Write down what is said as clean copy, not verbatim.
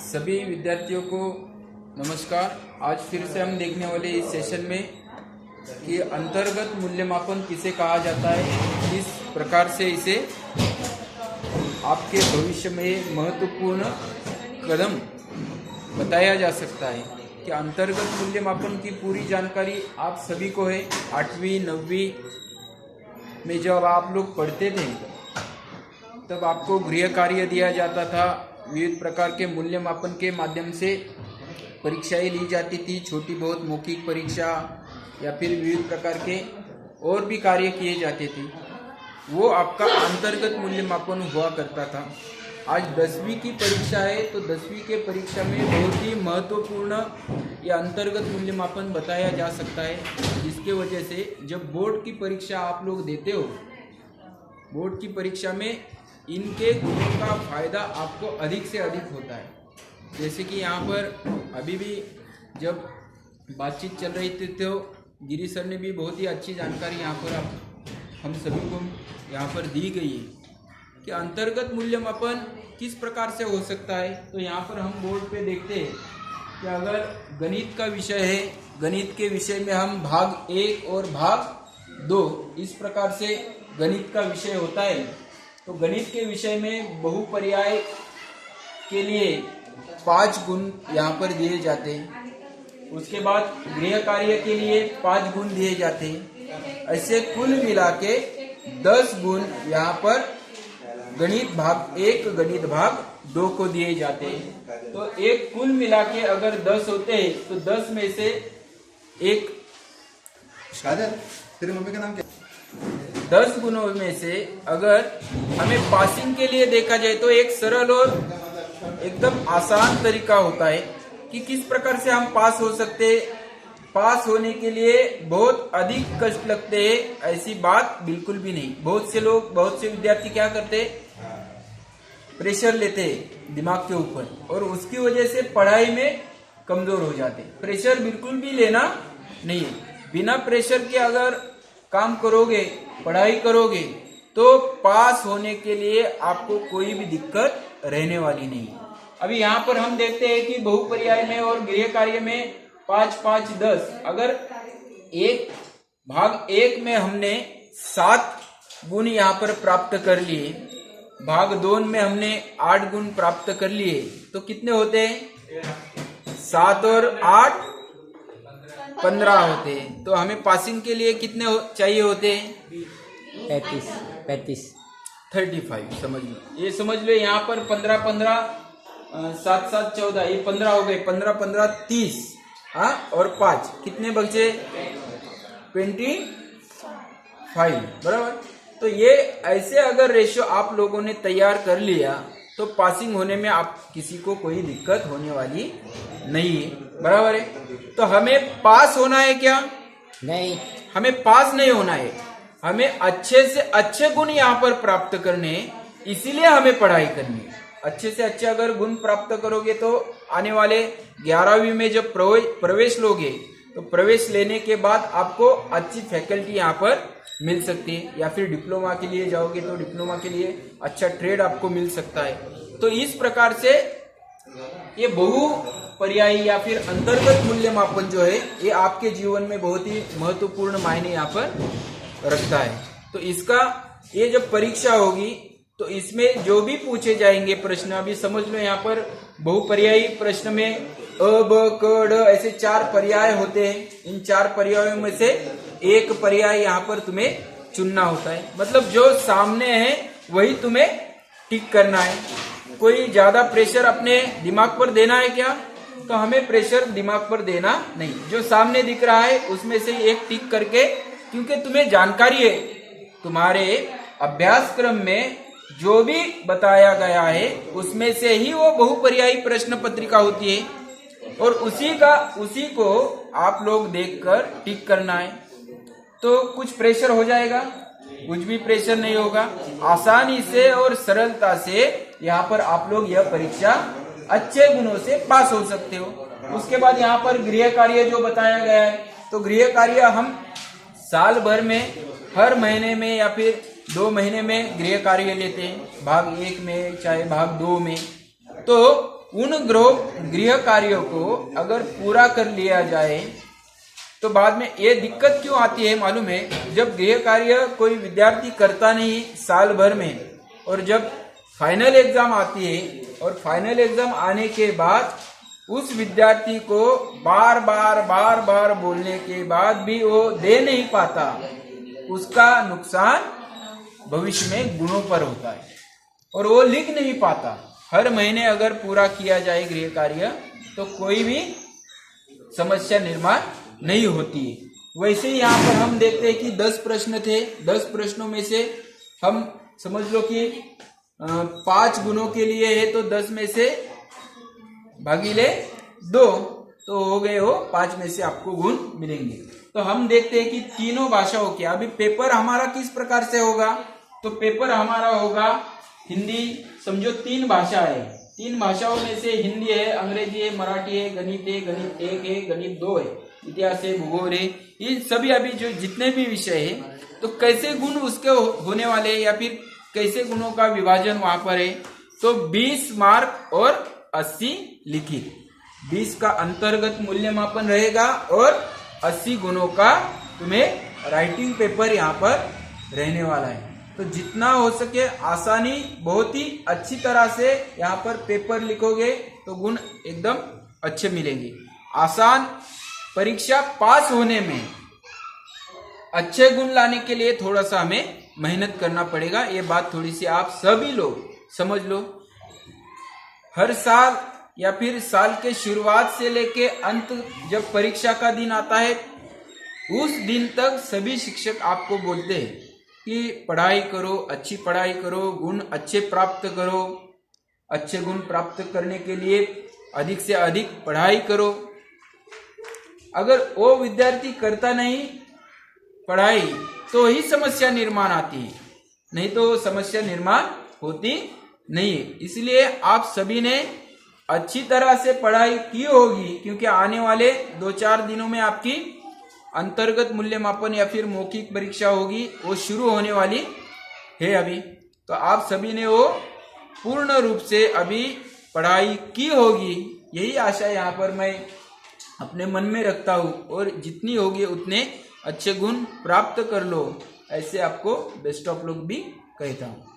सभी विद्यार्थियों को नमस्कार। आज फिर से हम देखने वाले इस सेशन में कि अंतर्गत मूल्यमापन किसे कहा जाता है, किस प्रकार से इसे आपके भविष्य में महत्वपूर्ण कदम बताया जा सकता है। कि अंतर्गत मूल्यमापन की पूरी जानकारी आप सभी को है। 8वीं 9वीं में जब आप लोग पढ़ते थे तब आपको गृह कार्य दिया जाता था। विविध प्रकार के मूल्यमापन के माध्यम से परीक्षाएं ली जाती थी, छोटी बहुत मौखिक परीक्षा या फिर विविध प्रकार के और भी कार्य किए जाते थे। वो आपका अंतर्गत मूल्यमापन हुआ करता था। आज 10वीं की परीक्षा है तो 10वीं के परीक्षा में बहुत ही महत्वपूर्ण या अंतर्गत मूल्यमापन बताया जा सकता है, जिसके वजह से जब बोर्ड की परीक्षा आप लोग देते हो, बोर्ड की परीक्षा में इनके गुणों का फायदा आपको अधिक से अधिक होता है। जैसे कि यहाँ पर अभी भी जब बातचीत चल रही थी तो गिरी सर ने भी बहुत ही अच्छी जानकारी यहाँ पर हम सभी को यहाँ पर दी गई है कि अंतर्गत मूल्यमापन किस प्रकार से हो सकता है। तो यहाँ पर हम बोर्ड पे देखते हैं कि अगर गणित का विषय है, गणित के विषय में हम भाग 1 और भाग 2 इस प्रकार से गणित का विषय होता है। तो गणित के विषय में बहुपर्याय के लिए 5 गुण यहाँ पर दिए जाते हैं। उसके बाद गृह कार्य के लिए 5 गुण दिए जाते हैं। ऐसे कुल मिला के 10 गुण यहाँ पर गणित भाग 1 गणित भाग 2 को दिए जाते हैं। तो एक कुल मिला के अगर 10 होते हैं तो 10 में से एक तेरे मम्मी का नाम क्या? 10 गुणों में से अगर हमें पासिंग के लिए देखा जाए तो एक सरल और एकदम आसान तरीका होता है कि किस प्रकार से हम पास हो सकते हैं। पास होने के लिए बहुत अधिक कष्ट लगते हैं, ऐसी बात बिल्कुल भी नहीं। बहुत से लोग, बहुत से विद्यार्थी क्या करते हैं, प्रेशर लेते हैं दिमाग के ऊपर और उसकी वजह से पढ़ाई में कमजोर हो जाते हैं। प्रेशर बिल्कुल भी लेना नहीं है। बिना प्रेशर के अगर काम करोगे, पढ़ाई करोगे तो पास होने के लिए आपको कोई भी दिक्कत रहने वाली नहीं। अभी यहाँ पर हम देखते हैं कि बहुपर्याय में और गृह कार्य में 5 5 10 अगर एक भाग 1 में हमने 7 गुण यहाँ पर प्राप्त कर लिए, भाग 2 में हमने 8 गुण प्राप्त कर लिए, तो कितने होते हैं? 7 और 8 15 होते हैं। तो हमें पासिंग के लिए कितने चाहिए होते हैं? 35 35 समझ लो। ये समझ लो यहाँ पर 15 15 7 7 14 ये 15 हो गए। 15 15 30 हाँ, और 5 कितने बचे? 25 बराबर। तो ये ऐसे अगर रेशियो आप लोगों ने तैयार कर लिया तो पासिंग होने में आप किसी को कोई दिक्कत होने वाली नहीं है, बराबर है। तो हमें पास होना है क्या? नहीं, हमें पास नहीं होना है, हमें अच्छे से अच्छे गुण यहाँ पर प्राप्त करने हैं, इसीलिए हमें पढ़ाई करनी है। अच्छे से अच्छे अगर गुण प्राप्त करोगे तो आने वाले 11वीं में जब प्रवेश लोगे तो प्रवेश लेने के बाद आपको अच्छी फैकल्टी यहाँ पर मिल सकती है, या फिर डिप्लोमा के लिए जाओगे तो डिप्लोमा के लिए अच्छा ट्रेड आपको मिल सकता है। तो इस प्रकार से ये बहुपर्यायी या फिर अंतर्गत मूल्यमापन जो है ये आपके जीवन में बहुत ही महत्वपूर्ण मायने यहाँ पर रखता है। तो इसका ये जब परीक्षा होगी तो इसमें जो भी पूछे जाएंगे प्रश्न, अभी समझ लो यहाँ पर बहुपर्यायी प्रश्न में अ ब क ड ऐसे 4 पर्याय होते हैं। इन 4 पर्यायों में से एक पर्याय यहाँ पर तुम्हें चुनना होता है। मतलब जो सामने है वही तुम्हें टिक करना है। कोई ज्यादा प्रेशर अपने दिमाग पर देना है क्या? तो हमें प्रेशर दिमाग पर देना नहीं। जो सामने दिख रहा है उसमें से एक टिक करके, क्योंकि तुम्हें जानकारी है तुम्हारे अभ्यासक्रम में जो भी बताया गया है उसमें से ही वो बहुपर्यायी प्रश्न पत्रिका होती है और उसी को आप लोग देखकर टिक करना है। तो कुछ प्रेशर हो जाएगा? कुछ भी प्रेशर नहीं होगा। आसानी से और सरलता से यहाँ पर आप लोग यह परीक्षा अच्छे गुणों से पास हो सकते हो। उसके बाद यहाँ पर गृह कार्य जो बताया गया है, तो गृह कार्य हम साल भर में हर महीने में या फिर 2 महीने में गृह कार्य लेते हैं, भाग 1 में चाहे भाग 2 में, तो उन गृह कार्यों को अगर पूरा कर लिया जाए तो बाद में ये दिक्कत क्यों आती है मालूम है? जब गृह कार्य कोई विद्यार्थी करता नहीं साल भर में, और जब फाइनल एग्जाम आती है और फाइनल एग्जाम आने के बाद उस विद्यार्थी को बार बार बोलने के बाद भी वो दे नहीं पाता, उसका नुकसान भविष्य में गुणों पर होता है और वो लिख नहीं पाता। हर महीने अगर पूरा किया जाए गृह कार्य तो कोई भी समस्या निर्माण नहीं होती है। वैसे ही यहाँ पर हम देखते हैं कि 10 प्रश्न थे, 10 प्रश्नों में से हम समझ लो कि 5 गुणों के लिए है तो 10 में से भागीले 2 तो हो गए हो 5 में से आपको गुण मिलेंगे। तो हम देखते हैं कि तीनों भाषाओं के अभी पेपर हमारा किस प्रकार से होगा, तो पेपर हमारा होगा हिंदी, समझो 3 भाषा है, 3 भाषाओं में से हिंदी है, अंग्रेजी है, मराठी है, गणित 1 है, गणित 2 है, इतिहास है, भूगोल है, ये सभी अभी जो जितने भी विषय है तो कैसे गुण उसके होने वाले हैं या फिर कैसे गुणों का विभाजन वहां पर है। तो 20 मार्क और 80 लिखित, 20 का अंतर्गत मूल्यमापन रहेगा और 80 गुणों का तुम्हें राइटिंग पेपर यहाँ पर रहने वाला है। तो जितना हो सके आसानी, बहुत ही अच्छी तरह से यहाँ पर पेपर लिखोगे तो गुण एकदम अच्छे मिलेंगे। आसान परीक्षा पास होने में अच्छे गुण लाने के लिए थोड़ा सा हमें मेहनत करना पड़ेगा, ये बात थोड़ी सी आप सभी लोग समझ लो। हर साल या फिर साल के शुरुआत से लेके अंत जब परीक्षा का दिन आता है उस दिन तक सभी शिक्षक आपको बोलते हैं कि पढ़ाई करो, अच्छी पढ़ाई करो, गुण अच्छे प्राप्त करो, अच्छे गुण प्राप्त करने के लिए अधिक से अधिक पढ़ाई करो। अगर वो विद्यार्थी करता नहीं पढ़ाई तो ही समस्या निर्माण आती है, नहीं तो समस्या निर्माण होती नहीं है। इसलिए आप सभी ने अच्छी तरह से पढ़ाई की होगी क्योंकि आने वाले 2-4 दिनों में आपकी अंतर्गत मूल्यमापन या फिर मौखिक परीक्षा होगी, वो शुरू होने वाली है अभी। तो आप सभी ने वो पूर्ण रूप से अभी पढ़ाई की होगी, यही आशा यहाँ पर मैं अपने मन में रखता हूँ और जितनी होगी उतने अच्छे गुण प्राप्त कर लो, ऐसे आपको बेस्ट ऑफ लक भी कहता हूँ।